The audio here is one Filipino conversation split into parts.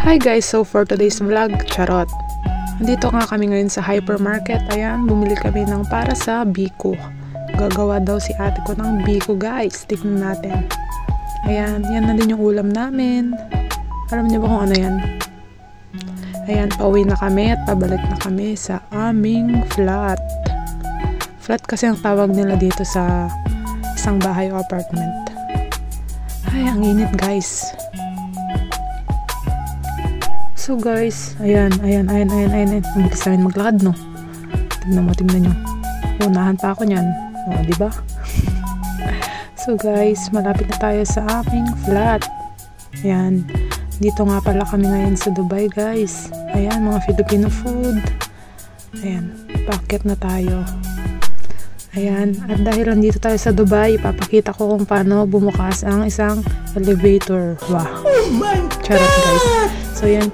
Hi guys, so for today's vlog, charot. Nandito nga kami ngayon sa hypermarket. Ayan, bumili kami ng para sa biko. Gagawa daw si ate ko ng biko guys. Tignan natin. Ayan, yan na din yung ulam namin. Alam niyo ba kung ano yan? Ayan, pauwi na kami at pabalik na kami sa aming flat. Flat kasi ang tawag nila dito sa isang bahay o apartment. Ay, ang init guys. So guys, ayan. Mabilis namin maglakad, no? Tignan nyo. Unahan pa ako nyan. O, diba? So guys, malapit na tayo sa aming flat. Ayan. Dito nga pala kami ngayon sa Dubai, guys. Ayan, mga Filipino food. Ayan, packet na tayo. Ayan, at dahil nandito tayo sa Dubai, ipapakita ko kung paano bumukas ang isang elevator. Wow! Charot guys. So yan.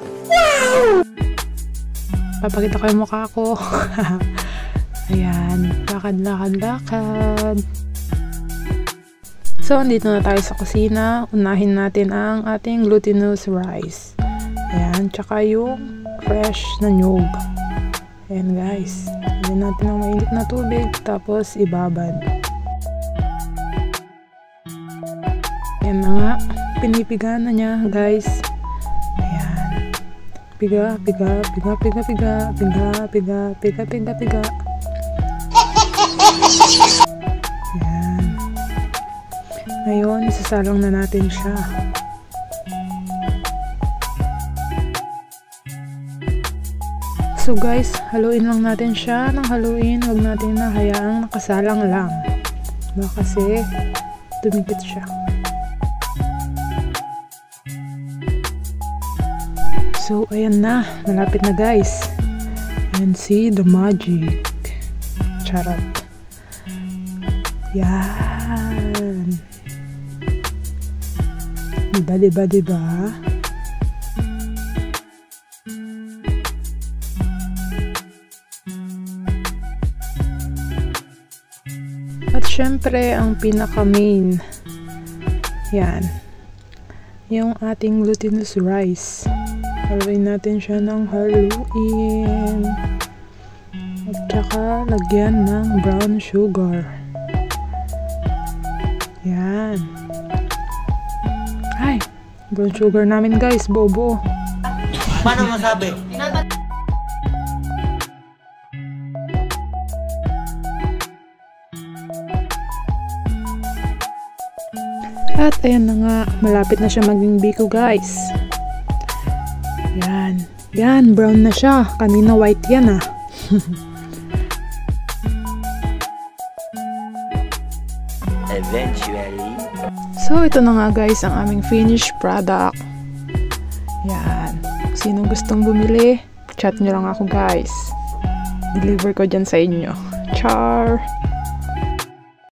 Papakita ko yung mukha ko. Ayan, lakad. So, andito na tayo sa kusina. Unahin natin ang ating glutinous rice. Ayan, tsaka yung fresh na nyug. Ayan guys. Lagyan natin ng mainit na tubig, tapos ibabad. Ayan na nga. Pinipiga na niya guys. Ayan. Piga. Ayan. Ngayon, isasalang na natin siya. So guys, haluin lang natin siya ng haluin. Huwag natin na hayaang nakasalang lang. Baka kasi dumikit siya. So ayan na, malapit na guys. And see the magic. Charot. Yan. Diba? At syempre, ang pinaka-main, yan, yung ating glutinous rice. Haluin natin siya ng haluin. At saka, lagyan ng brown sugar. Yan. Ay, brown sugar namin guys, bobo. Paano masabi? At ayan na nga, malapit na siya maging biko guys. Yan, brown na siya. Kanina white yan ah. Eventually. So ito na nga guys ang aming finished product. Yan. Sinong gustong bumili, chat nyo lang ako guys. Deliver ko dyan sa inyo. Char!